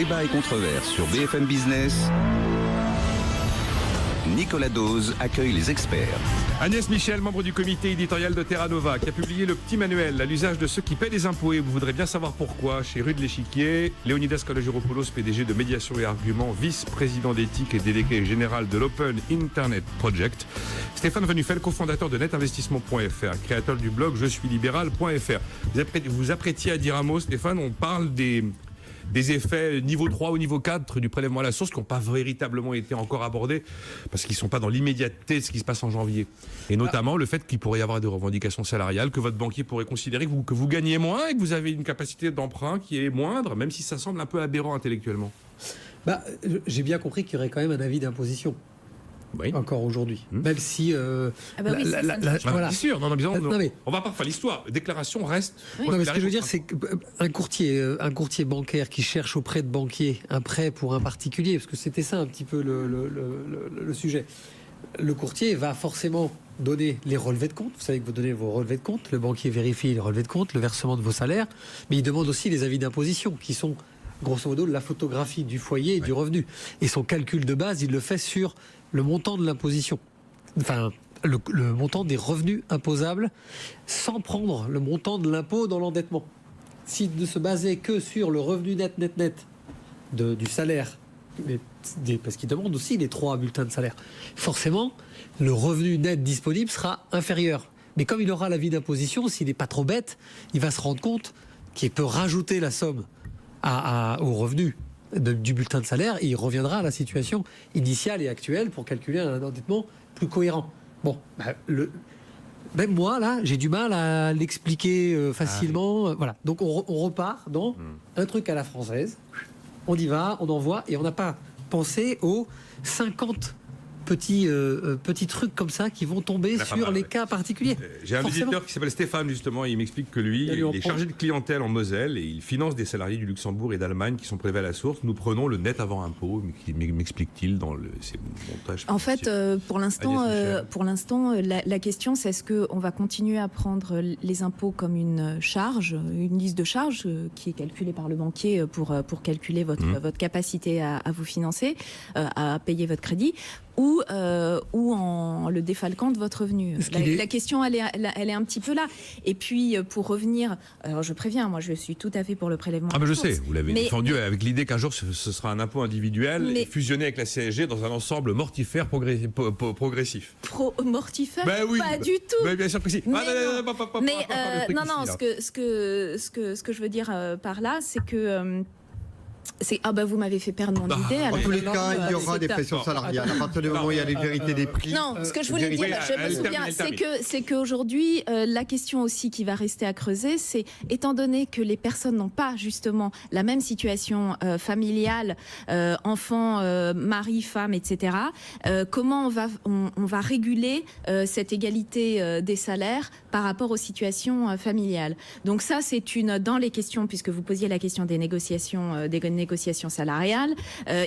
Débat et controverse sur BFM Business. Nicolas Dose accueille les experts. Agnès Michel, membre du comité éditorial de Terra Nova, qui a publié le petit manuel à l'usage de ceux qui paient les impôts et vous voudrez bien savoir pourquoi. Chez Rue de l'Échiquier, Léonidas Kalogiropoulos, PDG de Médiation et Arguments, vice-président d'éthique et délégué général de l'Open Internet Project. Stéphane Venufel, cofondateur de netinvestissement.fr, créateur du blog je suis libéral.fr. Vous apprêtiez à dire un mot, Stéphane, on parle des effets niveau 3 ou niveau 4 du prélèvement à la source qui n'ont pas véritablement été encore abordés parce qu'ils ne sont pas dans l'immédiateté de ce qui se passe en janvier. Et notamment le fait qu'il pourrait y avoir des revendications salariales, que votre banquier pourrait considérer que vous gagnez moins et que vous avez une capacité d'emprunt qui est moindre, même si ça semble un peu aberrant intellectuellement. J'ai bien compris qu'il y aurait quand même un avis d'imposition. Oui. Encore aujourd'hui. Même si... Bien sûr, on va pas faire l'histoire. Déclaration reste... Oui. Non, mais ce que je veux dire, c'est qu'un courtier bancaire qui cherche auprès de banquiers un prêt pour un particulier, parce que c'était ça un petit peu le sujet, le courtier va forcément donner les relevés de compte. Vous savez que vous donnez vos relevés de compte, le banquier vérifie les relevés de compte, le versement de vos salaires, mais il demande aussi les avis d'imposition qui sont grosso modo la photographie du foyer et du revenu. Et son calcul de base, il le fait sur le montant de l'imposition, enfin le montant des revenus imposables, sans prendre le montant de l'impôt dans l'endettement. S'il ne se basait que sur le revenu net du salaire, parce qu'il demande aussi les 3 bulletins de salaire, forcément, le revenu net disponible sera inférieur. Mais comme il aura l'avis d'imposition, s'il n'est pas trop bête, il va se rendre compte qu'il peut rajouter la somme au revenu du bulletin de salaire et il reviendra à la situation initiale et actuelle pour calculer un endettement plus cohérent. Bon, même moi, là, j'ai du mal à l'expliquer facilement. Voilà. Donc, on repart dans un truc à la française. On y va, on envoie et on n'a pas pensé aux 50 petits trucs comme ça qui vont tomber sur les cas particuliers. J'ai un visiteur qui s'appelle Stéphane justement, et il m'explique que lui, il est chargé de clientèle en Moselle et il finance des salariés du Luxembourg et d'Allemagne qui sont prélevés à la source. Nous prenons le net avant impôt, m'explique-t-il dans ces montages. En fait, pour l'instant, la question c'est est-ce qu'on va continuer à prendre les impôts comme une charge, une liste de charges qui est calculée par le banquier pour calculer votre capacité à vous financer, à payer votre crédit, ou en le défalquant de votre revenu. La question, elle est un petit peu là. Et puis, pour revenir, alors je préviens, moi je suis tout à fait pour le prélèvement. Ah ben je sais, vous l'avez défendu avec l'idée qu'un jour ce sera un impôt individuel et fusionné avec la CSG dans un ensemble mortifère progressif. Mortifère oui, pas du tout. Mais bien sûr que si. Non, ce que je veux dire par là, c'est que vous m'avez fait perdre mon idée. En tous les cas, il y aura des pressions salariales. À partir du moment où il y a les vérités des prix. Non, ce que je voulais dire, je me souviens, c'est qu'aujourd'hui, la question aussi qui va rester à creuser, c'est étant donné que les personnes n'ont pas justement la même situation familiale, enfants, mari, femme, etc. Comment on va réguler cette égalité des salaires par rapport aux situations familiales. Donc ça, c'est dans les questions, puisque vous posiez la question des négociations salariales.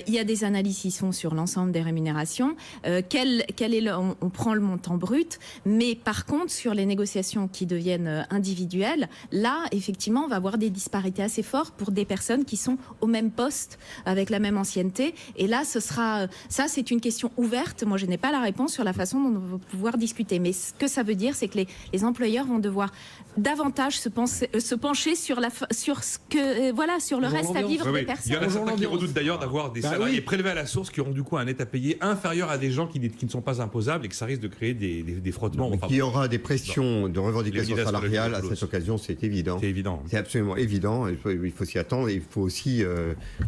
Il y a des analyses qui sont sur l'ensemble des rémunérations. On prend le montant brut, mais par contre, sur les négociations qui deviennent individuelles, là, effectivement, on va avoir des disparités assez fortes pour des personnes qui sont au même poste, avec la même ancienneté. Et là, ça, c'est une question ouverte. Moi, je n'ai pas la réponse sur la façon dont on va pouvoir discuter. Mais ce que ça veut dire, c'est que les employeurs vont devoir davantage se pencher sur le reste à vivre des personnes. Il y en a certains qui redoutent d'ailleurs d'avoir des salariés prélevés à la source qui auront du coup un net à payer inférieur à des gens qui ne sont pas imposables et que ça risque de créer des frottements. Il y aura des pressions de revendications salariales à cette occasion, c'est évident. C'est évident. C'est absolument évident. Il faut s'y attendre et il faut aussi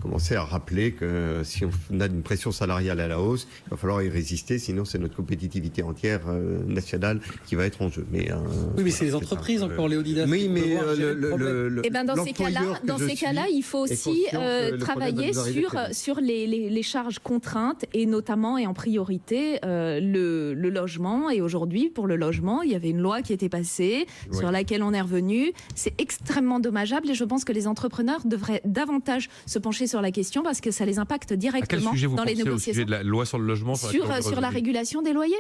commencer à rappeler que si on a une pression salariale à la hausse, il va falloir y résister, sinon c'est notre compétitivité entière nationale qui va être en jeu. Mais c'est les entreprises encore, Léonidas. Oui, mais dans ces cas-là, il faut aussi travailler sur les charges contraintes et notamment et en priorité le logement. Et aujourd'hui, pour le logement, il y avait une loi qui était passée sur laquelle on est revenu. C'est extrêmement dommageable et je pense que les entrepreneurs devraient davantage se pencher sur la question parce que ça les impacte directement dans les négociations. Au sujet de la loi sur le logement, sur la régulation des loyers.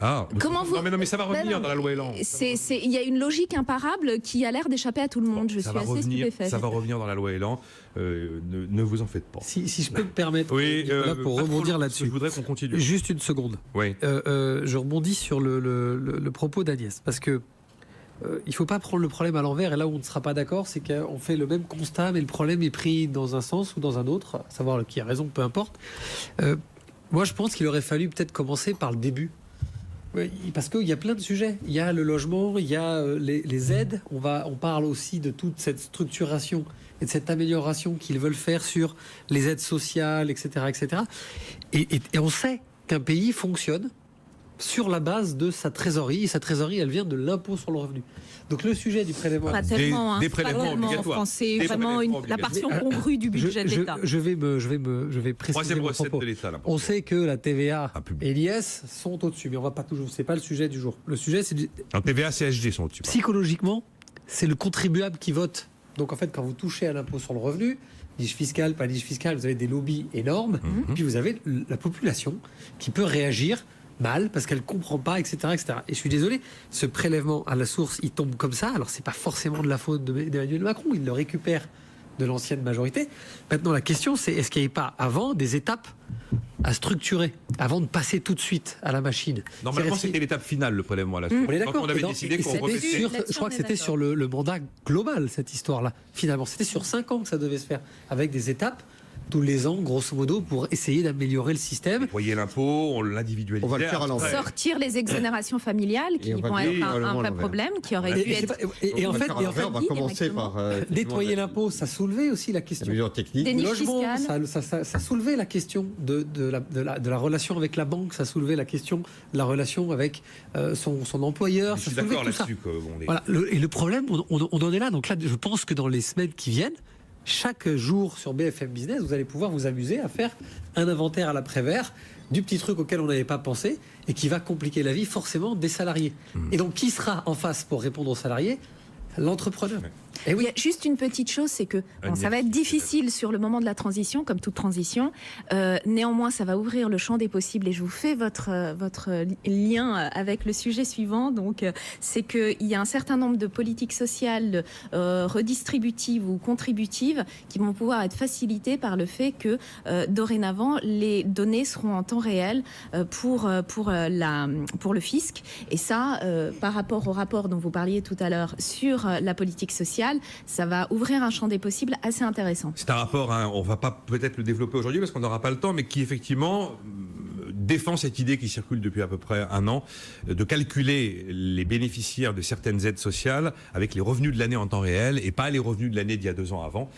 Ah, Comment vous... non, mais ça va revenir dans la loi Elan. Il y a une logique imparable qui a l'air d'échapper à tout le monde. Je suis assez stupéfaite. Ça va revenir dans la loi Elan. Ne vous en faites pas. Si je peux me permettre, oui, pour rebondir là-dessus. Je voudrais qu'on continue. Juste une seconde. Oui. Je rebondis sur le propos d'Agnès, parce que il ne faut pas prendre le problème à l'envers, et là où on ne sera pas d'accord, c'est qu'on fait le même constat, mais le problème est pris dans un sens ou dans un autre, à savoir qui a raison, peu importe. Moi, je pense qu'il aurait fallu peut-être commencer par le début. Oui, parce qu'il y a plein de sujets. Il y a le logement, il y a les aides. On parle aussi de toute cette structuration et de cette amélioration qu'ils veulent faire sur les aides sociales, etc. etc. Et on sait qu'un pays fonctionne sur la base de sa trésorerie. Et sa trésorerie, elle vient de l'impôt sur le revenu. Donc le sujet du prélèvement... Pas tellement, des prélèvements obligatoires. C'est vraiment la portion congrue du budget de l'État. Je vais préciser mon propos. De l'État, on sait que la TVA et l'IS sont au-dessus, mais on va pas toujours... C'est pas le sujet du jour. Le sujet, c'est... En TVA, CSG sont au-dessus. Psychologiquement, c'est le contribuable qui vote. Donc en fait, quand vous touchez à l'impôt sur le revenu, niche fiscale, pas niche fiscale, vous avez des lobbies énormes, et puis vous avez la population qui peut réagir mal parce qu'elle comprend pas, etc., etc. Et je suis désolé, ce prélèvement à la source, il tombe comme ça. Alors c'est pas forcément de la faute d'Emmanuel Macron, il le récupère de l'ancienne majorité. Maintenant, la question, c'est est-ce qu'il n'y a pas avant des étapes à structurer avant de passer tout de suite à la machine? Normalement, c'était l'étape finale, le prélèvement à la source. On est d'accord. Quand on avait décidé qu'on remettait... Je crois que c'était sur le mandat global, cette histoire-là. Finalement, c'était sur 5 ans que ça devait se faire, avec des étapes tous les ans, grosso modo, pour essayer d'améliorer le système. Vous voyez l'impôt, on l'individualise. On va le faire à l'envers. Sortir les exonérations familiales qui vont être un vrai problème, qui aurait dû être... Et en fait, on va commencer par... nettoyer l'impôt, ça soulevait aussi la question. Technique. Des niches logement, fiscales. ça soulevait la question de la relation avec la banque, ça soulevait la question de la relation avec son employeur. Je suis d'accord là-dessus. Voilà. Et le problème, on en est là. Donc là, je pense que dans les semaines qui viennent, chaque jour sur BFM Business, vous allez pouvoir vous amuser à faire un inventaire à l'après-vert du petit truc auquel on n'avait pas pensé et qui va compliquer la vie forcément des salariés. Et donc, qui sera en face pour répondre aux salariés? L'entrepreneur. Et oui. Il y a juste une petite chose, c'est que ça va être difficile sur le moment de la transition, comme toute transition. Néanmoins, ça va ouvrir le champ des possibles et je vous fais votre lien avec le sujet suivant. Donc, c'est qu'il y a un certain nombre de politiques sociales redistributives ou contributives qui vont pouvoir être facilitées par le fait que dorénavant, les données seront en temps réel pour le fisc. Et ça, par rapport au rapport dont vous parliez tout à l'heure sur la politique sociale, ça va ouvrir un champ des possibles assez intéressant. C'est un rapport, on ne va pas peut-être le développer aujourd'hui parce qu'on n'aura pas le temps, mais qui effectivement défend cette idée qui circule depuis à peu près un an de calculer les bénéficiaires de certaines aides sociales avec les revenus de l'année en temps réel et pas les revenus de l'année d'il y a 2 ans avant.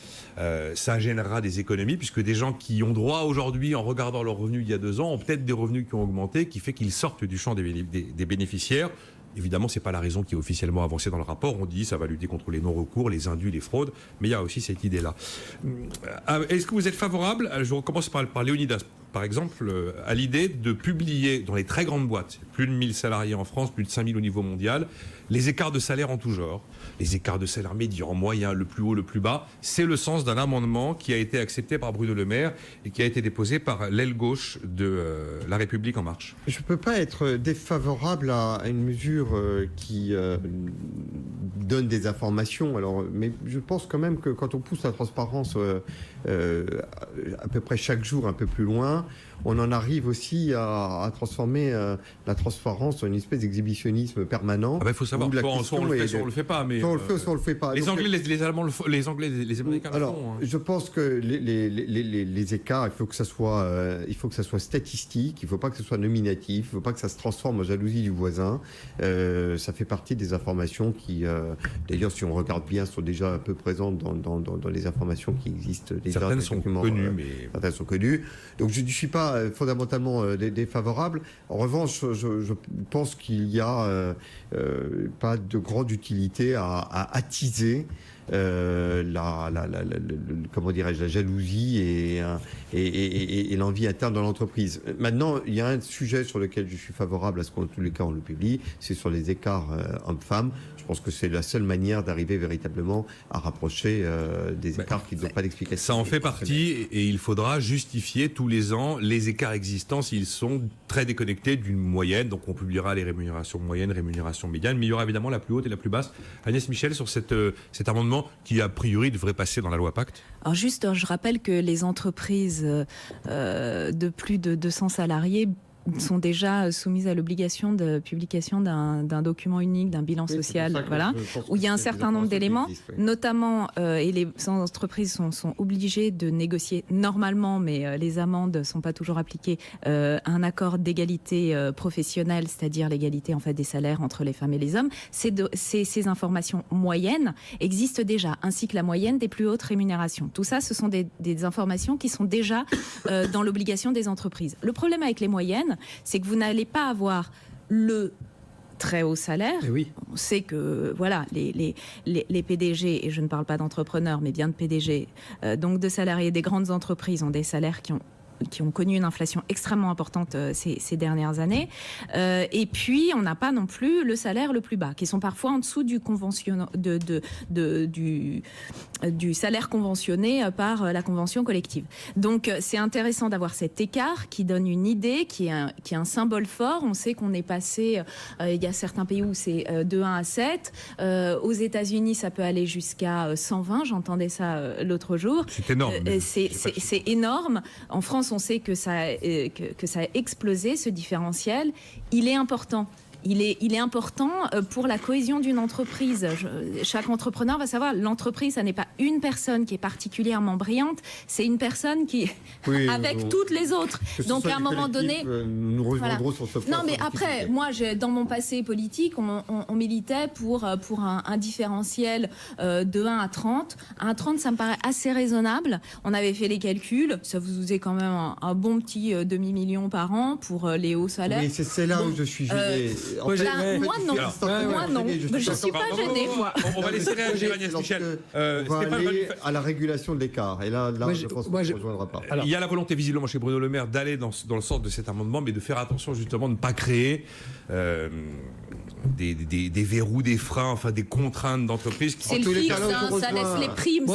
Ça générera des économies puisque des gens qui ont droit aujourd'hui en regardant leurs revenus d'il y a 2 ans ont peut-être des revenus qui ont augmenté, qui fait qu'ils sortent du champ des bénéficiaires. Évidemment, ce n'est pas la raison qui est officiellement avancée dans le rapport. On dit que ça va lutter contre les non-recours, les indus, les fraudes. Mais il y a aussi cette idée-là. Est-ce que vous êtes favorable, je recommence par Léonidas, par exemple, à l'idée de publier dans les très grandes boîtes, plus de 1000 salariés en France, plus de 5000 au niveau mondial, les écarts de salaire en tout genre, les écarts de salaire médian, moyen, le plus haut, le plus bas. C'est le sens d'un amendement qui a été accepté par Bruno Le Maire et qui a été déposé par l'aile gauche de La République En Marche. Je ne peux pas être défavorable à une mesure qui donne des informations. Alors, mais je pense quand même que quand on pousse la transparence à peu près chaque jour un peu plus loin, on en arrive aussi à transformer la transparence en une espèce d'exhibitionnisme permanent. Il faut savoir, soit on le fait, soit on le fait pas. Mais soit on le fait, soit on le fait pas. Les Anglais, les Allemands, les Anglais, les Américains le font. Hein. Je pense que les écarts, il faut que ça soit statistique, il ne faut pas que ce soit nominatif, il ne faut pas que ça se transforme en jalousie du voisin. Ça fait partie des informations qui, d'ailleurs, si on regarde bien, sont déjà un peu présentes dans les informations qui existent déjà. Certaines sont connues, mais... Certaines sont connues. Donc je ne suis pas fondamentalement défavorable. En revanche, je pense qu'il n'y a pas de grande utilité à attiser comment dirais-je, la jalousie et l'envie interne dans l'entreprise. Maintenant, il y a un sujet sur lequel je suis favorable à ce qu'en tous les cas on le publie, c'est sur les écarts hommes-femmes. Je pense que c'est la seule manière d'arriver véritablement à rapprocher des écarts qui ne donnent pas d'explication. Ça en fait partie et il faudra justifier tous les ans les écarts existants s'ils sont très déconnectés d'une moyenne. Donc on publiera les rémunérations moyennes, rémunérations médianes, mais il y aura évidemment la plus haute et la plus basse. Agnès Michel, sur cet amendement qui a priori devrait passer dans la loi Pacte. Alors juste, je rappelle que les entreprises de plus de 200 salariés sont déjà soumises à l'obligation de publication d'un document unique, d'un bilan social, voilà, où il y a un certain nombre d'éléments, notamment, et les entreprises sont obligées de négocier normalement, mais les amendes ne sont pas toujours appliquées, un accord d'égalité professionnelle, c'est-à-dire l'égalité en fait des salaires entre les femmes et les hommes. Ces informations moyennes existent déjà, ainsi que la moyenne des plus hautes rémunérations. Tout ça, ce sont des informations qui sont déjà dans l'obligation des entreprises. Le problème avec les moyennes, c'est que vous n'allez pas avoir le très haut salaire. Oui. On sait que voilà, les PDG, et je ne parle pas d'entrepreneurs, mais bien de PDG, donc de salariés des grandes entreprises, ont des salaires qui ont connu une inflation extrêmement importante ces dernières années. Et puis, on n'a pas non plus le salaire le plus bas, qui sont parfois en dessous du salaire conventionné par la convention collective. Donc, c'est intéressant d'avoir cet écart qui donne une idée, qui est un symbole fort. On sait qu'on est passé, il y a certains pays où c'est de 1 à 7. Aux États-Unis, ça peut aller jusqu'à 120. J'entendais ça l'autre jour. C'est énorme. C'est énorme. En France, on sait que ça a explosé, ce différentiel. Il est important. Il est important pour la cohésion d'une entreprise. Chaque entrepreneur va savoir, l'entreprise, ça n'est pas une personne qui est particulièrement brillante, c'est une personne qui, avec toutes les autres. Donc à un moment donné, nous rejoindrons sur ce point. Non, mais après, moi, dans mon passé politique, on militait pour un différentiel de 1 à 30. 1 à 30, ça me paraît assez raisonnable. On avait fait les calculs, ça vous faisait quand même un bon petit demi-million par an pour les hauts salaires. Oui, c'est là où je suis gêné. Moi non, je ne suis pas gênée. On va laisser réagir Agnès Michel. On va aller à la régulation de l'écart. Et là je pense qu'on ne rejoindra pas. Il y a la volonté visiblement chez Bruno Le Maire d'aller dans le sens de cet amendement, mais de faire attention justement de ne pas créer des verrous, des freins, enfin des contraintes d'entreprise. C'est le fixe, ça laisse les primes,